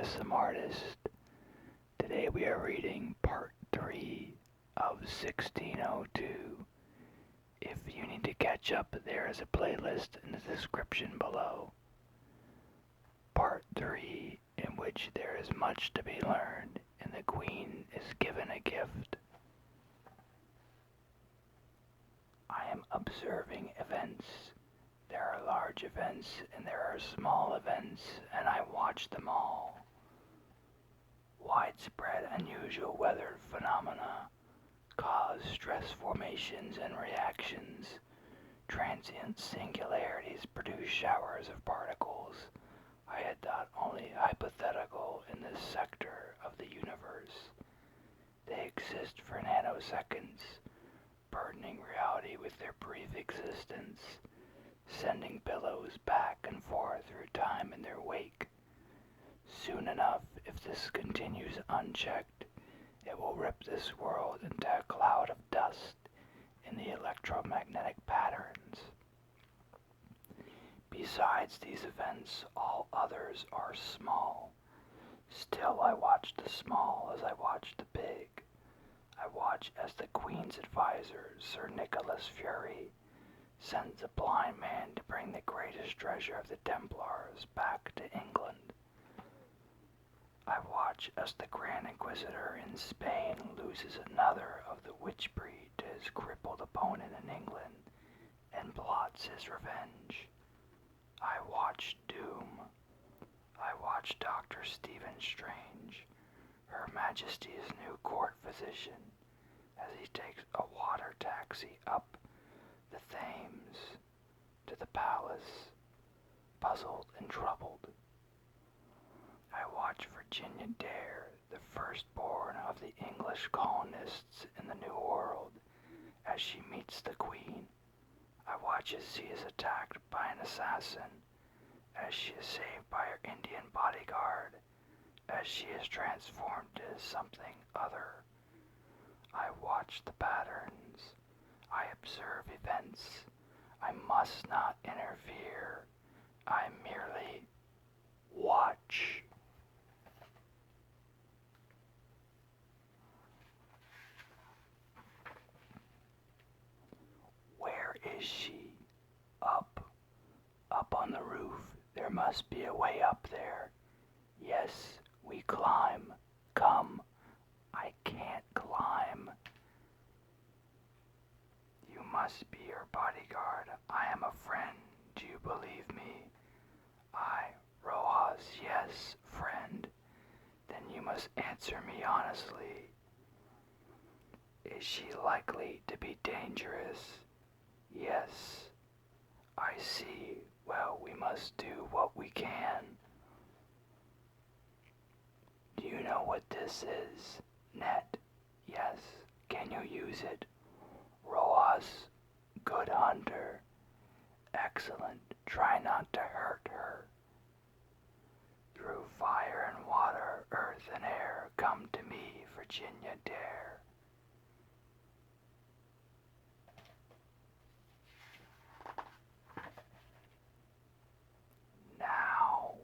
ASM artist. Today we are reading part 3 of 1602. If you need to catch up, there is a playlist in the description below. Part 3, in which there is much to be learned and the Queen is given a gift. I am observing events. There are large events and there are small events, and I watch them all. Widespread unusual weather phenomena cause stress formations and reactions. Transient singularities produce showers of particles. I had thought only hypothetical in this sector of the universe. They exist for nanoseconds, burdening reality with their brief existence, sending billows back and forth through time in their wake. Soon enough, if this continues unchecked, it will rip this world into a cloud of dust in the electromagnetic patterns. Besides these events, all others are small. Still I watch the small as I watch the big. I watch as the Queen's advisor, Sir Nicholas Fury, sends a blind man to bring the greatest treasure of the Templars back to England. I watch as the Grand Inquisitor in Spain loses another of the witch breed to his crippled opponent in England and plots his revenge. I watch Doom. I watch Dr. Stephen Strange, Her Majesty's new court physician, as he takes a water taxi up the Thames to the palace, puzzled and troubled. I watch Virginia Dare, the firstborn of the English colonists in the New World, as she meets the Queen. I watch as she is attacked by an assassin, as she is saved by her Indian bodyguard, as she is transformed into something other. I watch the patterns. I observe events. I must not interfere. I merely watch. Where is she? Up on the roof. There must be a way up there. Yes, we climb. Come. I can't climb. You must be her bodyguard. I am a friend. Do you believe me? Rojas, yes, friend. Then you must answer me honestly. Is she likely to be dangerous? Yes. I see. Well, we must do what we can. Do you know what this is? Net. Yes. Can you use it? Rojas. Good hunter. Excellent. Try not to hurt her. Through fire and water, earth and air, come to me, Virginia Dare. Now.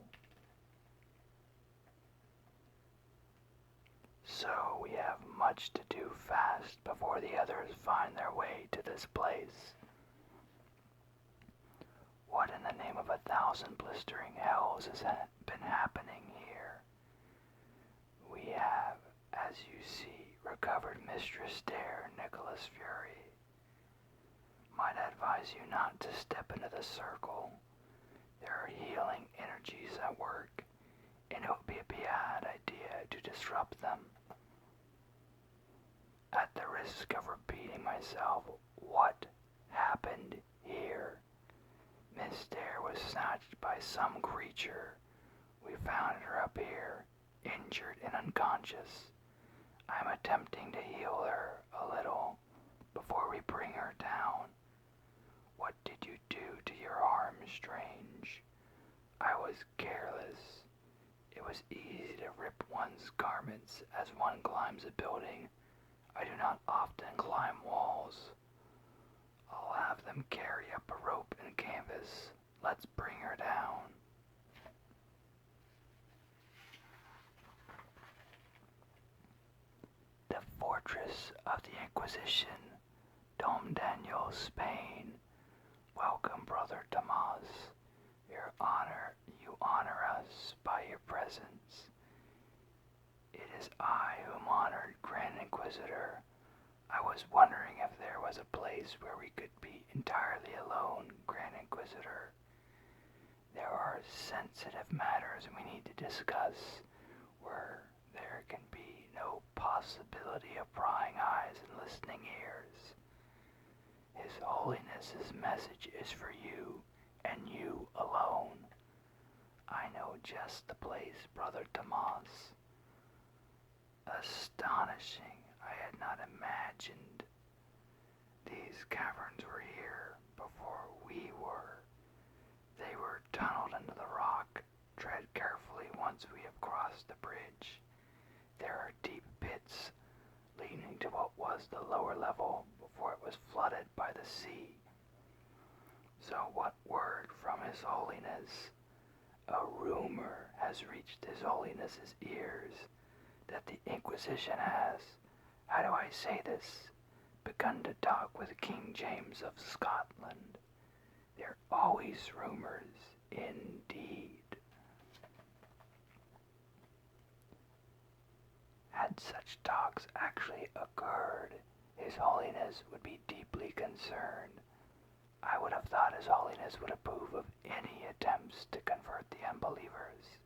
So we have much to do fast before the others find their way to this place. What in the name of 1,000 blistering hells has been happening here? We have, as you see, recovered Mistress Dare, Nicholas Fury. Might I advise you not to step into the circle. There are healing energies at work, and it would be a bad idea to disrupt them. At the risk of repeating myself, what happened here? Miss Dare was snatched by some creature. We found her up here, injured and unconscious. I'm attempting to heal her a little before we bring her down. What did you do to your arm, Strange? I was careless. It was easy to rip one's garments as one climbs a building. I do not often climb walls. I'll have them carry up a rope and canvas. Let's bring her down. Inquisition, Dom Daniel, Spain. Welcome, Brother Tomas. You honor us by your presence. It is I whom honored, Grand Inquisitor. I was wondering if there was a place where we could be entirely alone, Grand Inquisitor. There are sensitive matters we need to discuss where there can be no possibility of prying eyes and listening ears. His Holiness's message is for you and you alone. I know just the place, Brother Tomas. Astonishing. I had not imagined these caverns were here before we were. They were tunneled into the rock. Tread carefully once we have crossed the bridge. There are deep pits leading to what was the lower level before it was flooded by the sea. So what word from His Holiness? A rumor has reached His Holiness's ears that the Inquisition has, how do I say this, begun to talk with King James of Scotland. They're always rumors, indeed. Had such talks actually occurred, His Holiness would be deeply concerned. I would have thought His Holiness would approve of any attempts to convert the unbelievers.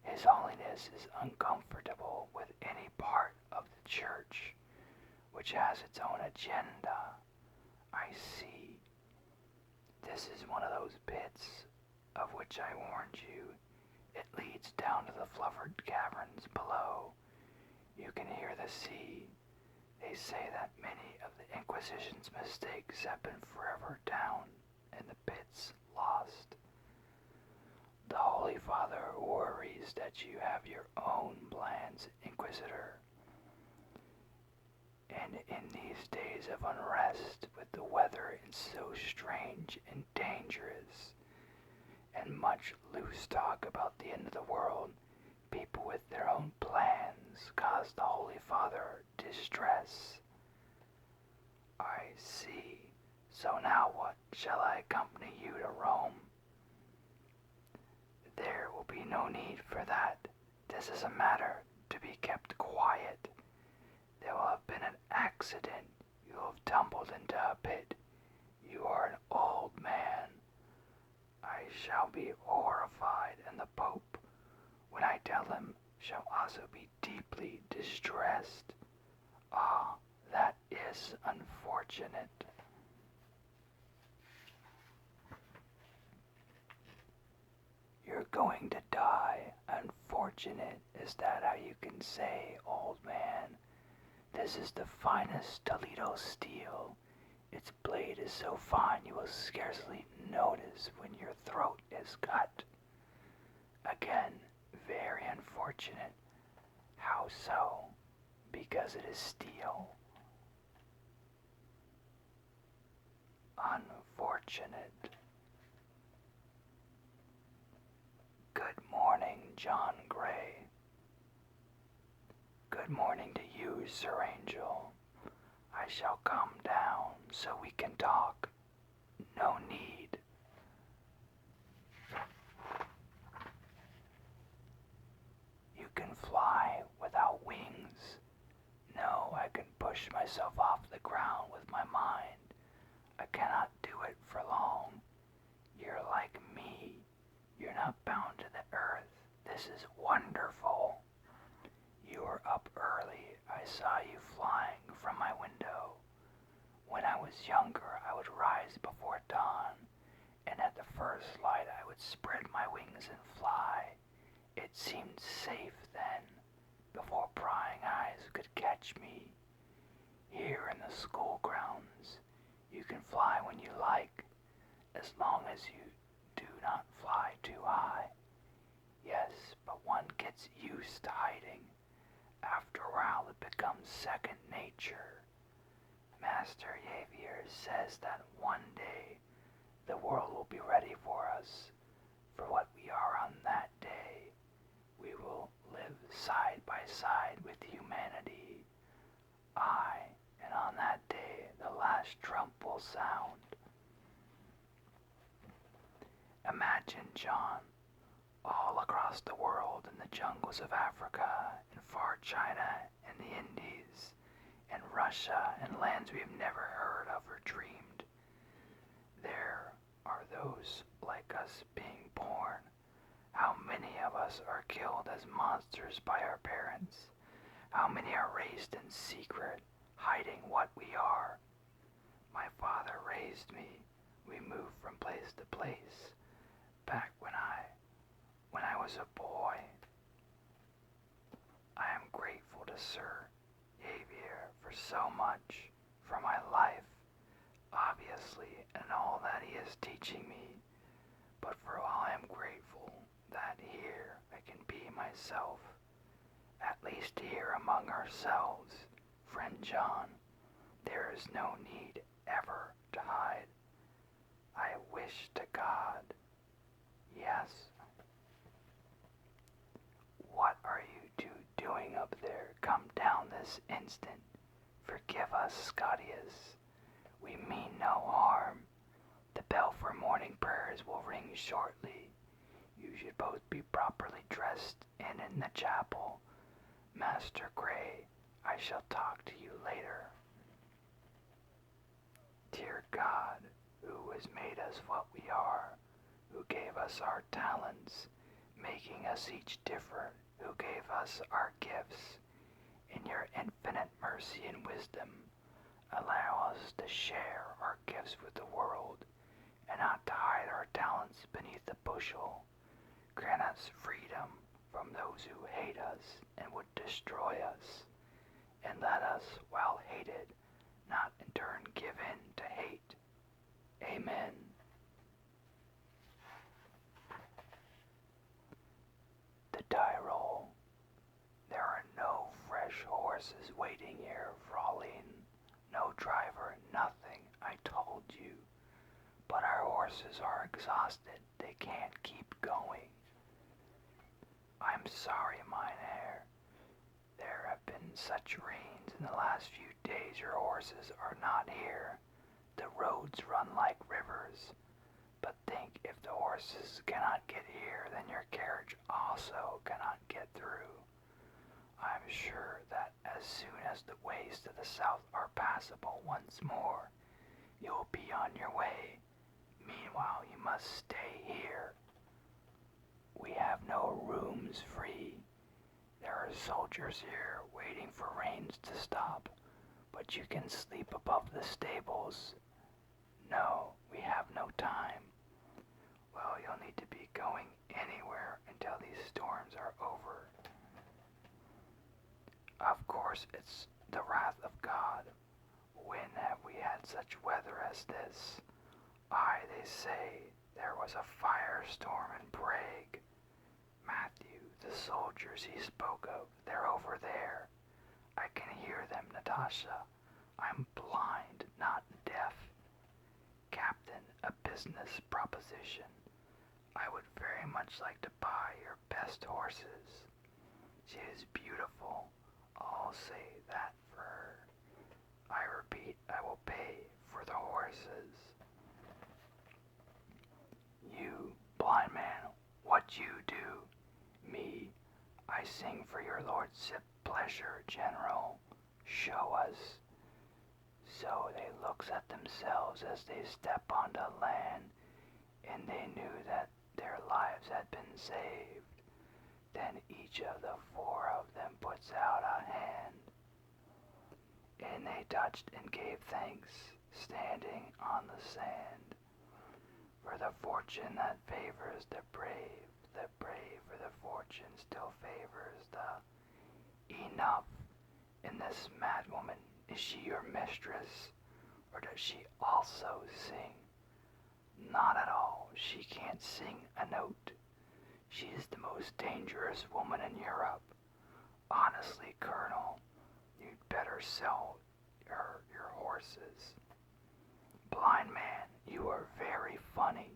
His Holiness is uncomfortable with any part of the church which has its own agenda. I see. This is one of those pits of which I warned you. It leads down to the fluffered caverns below. You can hear the sea. They say that many of the Inquisition's mistakes have been forever down in the pits lost. The Holy Father worries that you have your own plans, Inquisitor. And in these days of unrest, with the weather so strange and dangerous, and much loose talk about the end of the world, people with their own plans cause the Holy Father distress. I see. So now what? Shall I accompany you to Rome? There will be no need for that. This is a matter to be kept quiet. There will have been an accident. You have tumbled into a pit. You are an old man. I shall be horrified, and the Pope, when I tell him, shall also be deeply distressed. Ah, that is unfortunate. You're going to die. Unfortunate. Is that how you can say, old man? This is the finest Toledo steel. Its blade is so fine you will scarcely notice when your throat is cut. Again, very unfortunate. How so? Because it is steel. Unfortunate. Good morning, John Gray. Good morning to you, Sir Angel. I shall come down so we can talk. No need. You can fly without wings. No, I can push myself off the ground with my mind. I cannot do it for long. You're like me. You're not bound to the earth. This is wonderful. You were up early. I saw you flying from my window. When I was younger, I would rise before dawn, and at the first light I would spread my wings and fly. It seemed safe then, before prying eyes could catch me. Here in the school grounds, you can fly when you like, as long as you do not fly too high. Yes, but one gets used to hiding. After a while it becomes second nature. Master Javier says that one day the world will be ready for us. For what we are on that day, we will live side by side with humanity. I and sound. Imagine, John, all across the world in the jungles of Africa, in far China and the Indies, and Russia and lands we've never heard of or dreamed. There are those like us being born. How many of us are killed as monsters by our parents? How many are raised in secret, hiding what we are? My father raised me. We moved from place to place. Back when I was a boy. I am grateful to Sir Xavier for so much, for my life, obviously, and all that he is teaching me, but for all I am grateful that here I can be myself, at least here among ourselves, friend John. There is no need ever to hide. I wish to God. Yes. What are you two doing up there? Come down this instant. Forgive us, Scottius. We mean no harm. The bell for morning prayers will ring shortly. You should both be properly dressed and in the chapel. Master Gray, I shall talk to you later. Dear God, who has made us what we are, who gave us our talents, making us each different, who gave us our gifts, in your infinite mercy and wisdom, allow us to share our gifts with the world, and not to hide our talents beneath a bushel. Grant us freedom from those who hate us and would destroy us, and let us, while hated, not in turn give in to hate. Amen. The die roll. There are no fresh horses waiting here, Fraulein. No driver, nothing, I told you. But our horses are exhausted. They can't keep going. I'm sorry, Mynheer. There have been such rains in the last few days your horses are not here. The roads run like rivers. But think, if the horses cannot get here, then your carriage also cannot get through. I'm sure that as soon as the ways to the south are passable once more, you'll be on your way. Meanwhile, you must stay here. We have no rooms free. There are soldiers here waiting for rains to stop, but you can sleep above the stables. No, we have no time. Well, you'll need to be going anywhere until these storms are over. Of course, it's the wrath of God. When have we had such weather as this? Aye, they say there was a firestorm in Prague. Matthew, the soldiers he spoke of, they're over there. I can hear them, Natasha. I'm blind, not deaf. Captain, a business proposition. I would very much like to buy your best horses. She is beautiful. I'll say that for her. I repeat, I will pay for the horses. You, blind man, what you do? Me, I sing for your lordship pleasure, General. Show us. So they looks at themselves as they step onto land, and they knew that their lives had been saved. Then each of the four of them puts out a hand, and they touched and gave thanks, standing on the sand. For the fortune that favors the brave for the fortune still favors the enough. And this madwoman, is she your mistress, or does she also sing? Not at all. She can't sing a note. She is the most dangerous woman in Europe. Honestly, Colonel, you'd better sell her your horses. Blind man, you are very funny.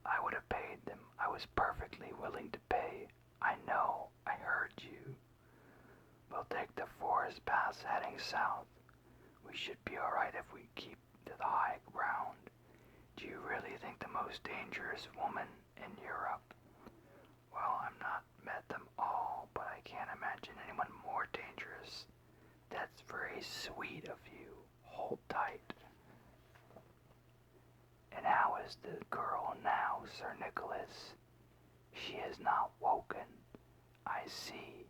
I would have paid them. I was perfectly willing to pay. I know, I heard you. We'll take the forest paths heading south. We should be alright if we keep to the high ground. Do you really think the most dangerous woman in Europe? Well, I've not met them all, but I can't imagine anyone more dangerous. That's very sweet of you. Hold tight. And how is the girl now, Sir Nicholas? She is not woken, I see.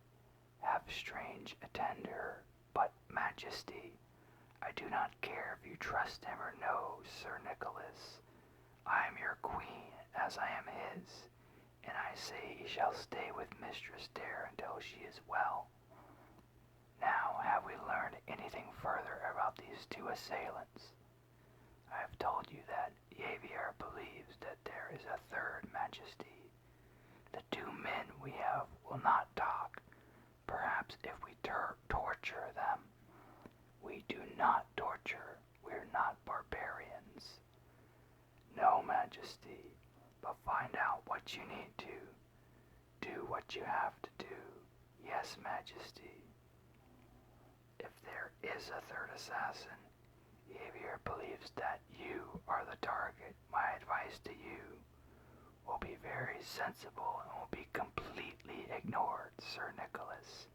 Have strange attender, but Majesty, I do not care if you trust him or no, Sir Nicholas. I am your queen, as I am his, and I say he shall stay with Mistress Dare until she is well. Now, have we learned anything further about these two assailants? I have told you that Javier believes that there is a third, Majesty. The two men we have will not talk. Perhaps if we torture them. We do not torture. We're not barbarians. No, Majesty, but find out what you need to. Do what you have to do. Yes, Majesty. If there is a third assassin, Javier believes that you are the target. My advice to you will be very sensible and will be completely ignored, Sir Nicholas.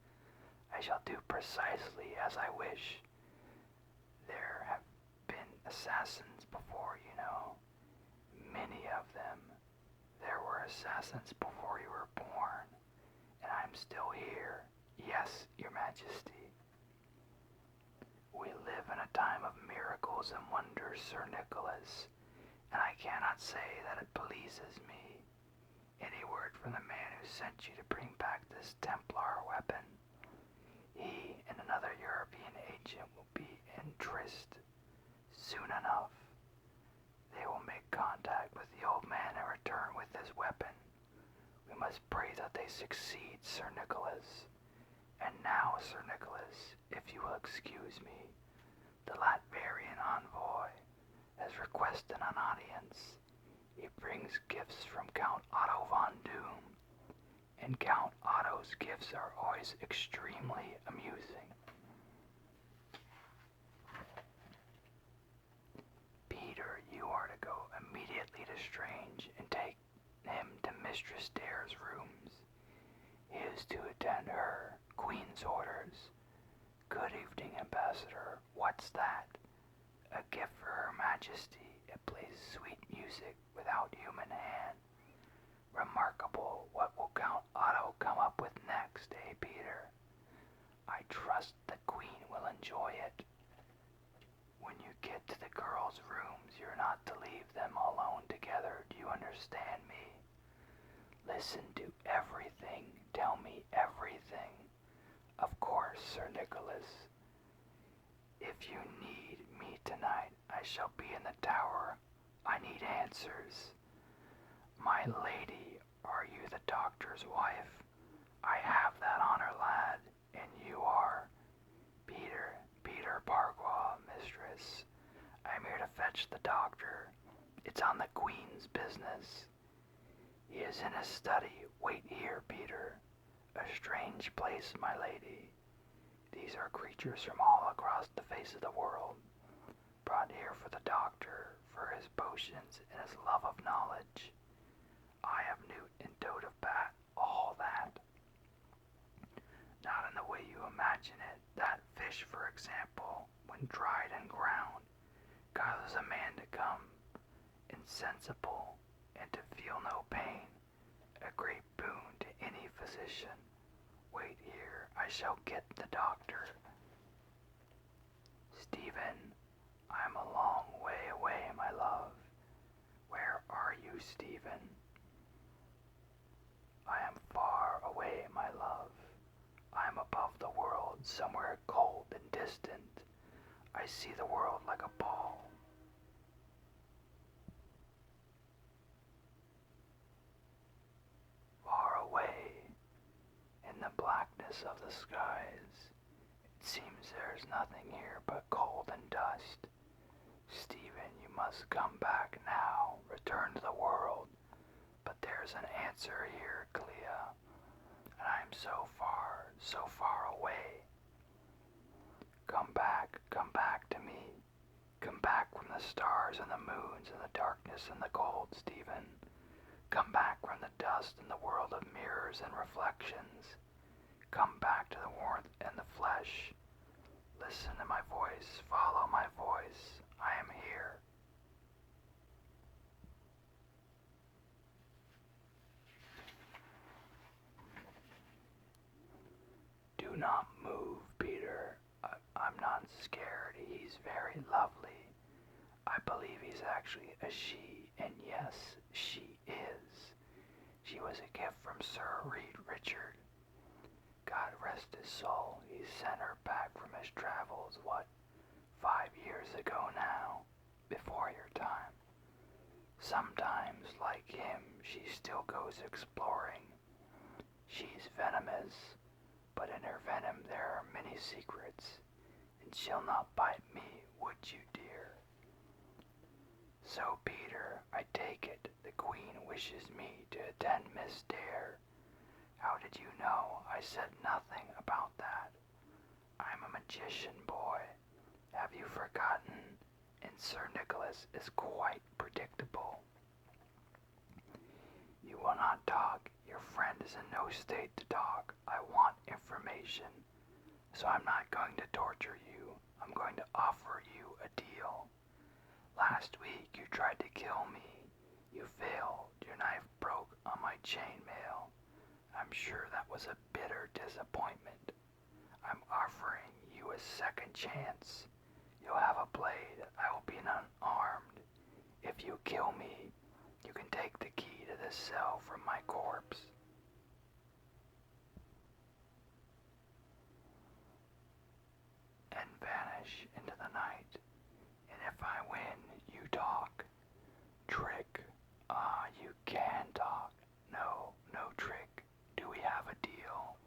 I shall do precisely as I wish. There have been assassins before, you know. Many of them. There were assassins before you were born, and I'm still here. Yes, Your Majesty. We live in a time of miracles and wonders, Sir Nicholas, and I cannot say that it pleases me. Any word from the man who sent you to bring back this Templar weapon? He and another European agent will be in Trist soon enough. They will make contact with the old man and return with his weapon. We must pray that they succeed, Sir Nicholas. And now, Sir Nicholas, if you will excuse me, the Latvian envoy has requested an audience. He brings gifts from Count Otto von Doom, and Count Otto's gifts are always extremely amusing. Peter, you are to go immediately to Strange and take him to Mistress Dare's rooms. He is to attend her Queen's orders. Good evening, Ambassador. What's that? A gift for Her Majesty. It plays sweet music without human hand. Remarkable. What will Count Otto come up with next, eh, Peter? I trust the Queen will enjoy it. When you get to the girls' rooms, you're not to leave them alone together. Do you understand me? Listen to everything. Tell me everything. Of course, Sir Nicholas. If you need me tonight, I shall be in the tower. I need answers. My lady, are you the doctor's wife? I have that honor, lad, and you are Peter Pargois, mistress. I'm here to fetch the doctor. It's on the Queen's business. He is in his study. Wait here, Peter. A strange place, my lady. These are creatures from all across the face of the world, brought here for the doctor, for his potions and his love of knowledge. I have newt and toad of bat, all that. Not in the way you imagine it. That fish, for example, when dried and ground, causes a man to come insensible and to feel no pain, a great boon to any physician. Wait here, I shall get the doctor. Stephen, I'm a long way away, my love. Where are you, Stephen? I am far away, my love. I am above the world, somewhere cold and distant. I see the world like a ball. Far away, in the blackness of the skies, it seems there's nothing here but cold and dust. Stephen, you must come back now, return to the world. But there's an answer here, Clea. I'm so far away. Come back to me. Come back from the stars and the moons and the darkness and the cold, Stephen. Come back from the dust and the world of mirrors and reflections. Come back to the warmth and the flesh. Listen to my voice. Follow my voice. I am here. Do not move, Peter. I'm not scared. He's very lovely. I believe he's actually a she, and yes, she is. She was a gift from Sir Reed Richard. God rest his soul. He sent her back from his travels, 5 years ago now, before your time. Sometimes, like him, she still goes exploring. She's venomous, but in her venom there are many secrets, and she'll not bite me, would you, dear? So, Peter, I take it the Queen wishes me to attend Miss Dare. How did you know? I said nothing about that. I'm a magician, boy. Have you forgotten? And Sir Nicholas is quite predictable. You will not talk. Your friend is in no state to talk. I want information. So I'm not going to torture you. I'm going to offer you a deal. Last week you tried to kill me. You failed. Your knife broke on my chainmail. I'm sure that was a bitter disappointment. I'm offering you a second chance. You'll have a blade. I will be unarmed. If you kill me, you can take the key to this cell from my corpse. And vanish into the night. And if I win, you talk. Trick. You can talk. No trick. Do we have a deal?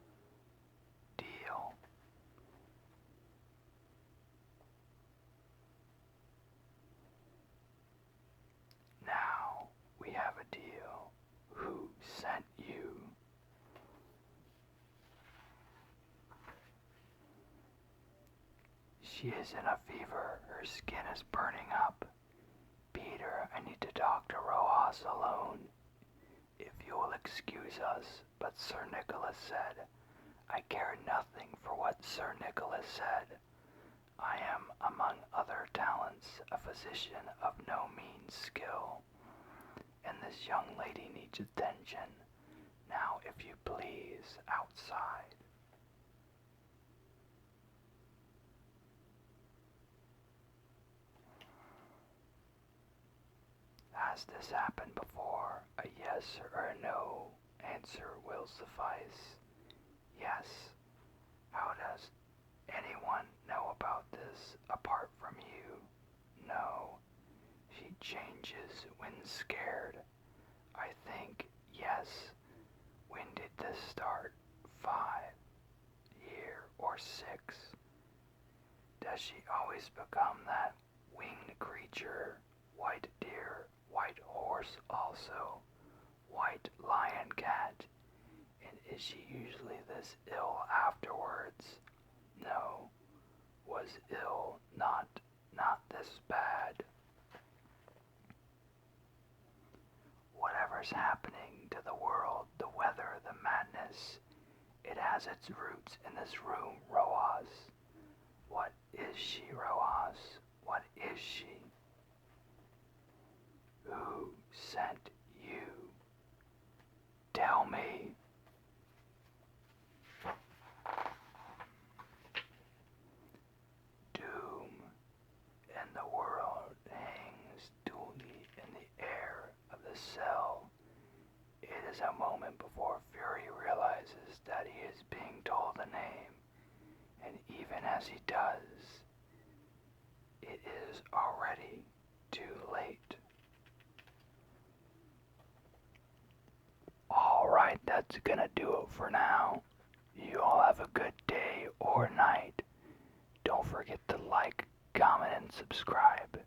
Deal. Now we have a deal. Who sent you? She is in a fever. Her skin is burning up. Peter, I need to talk to Rojas alone. If you will excuse us, but Sir Nicholas said, I care nothing for what Sir Nicholas said. I am, among other talents, a physician of no mean skill, and this young lady needs attention. Now, if you please, outside. Has this happened before? A yes or a no answer will suffice. Yes. How does anyone know about this apart from you? No. She changes when scared. I think yes. When did this start? 5 year or 6? Does she always become that winged creature? White deer, white horse also, white lion cat, and is she usually this ill afterwards? No, was ill, not this bad. Whatever's happening to the world, the weather, the madness, it has its roots in this room, Rojas. What is she, Rojas? What is she? Who sent you? Tell me. Doom and the world hangs duly in the air of the cell. It is a moment before Fury realizes that he is being told a name, and even as he does, it is already too late. Alright, that's gonna do it for now. You all have a good day or night. Don't forget to like, comment, and subscribe.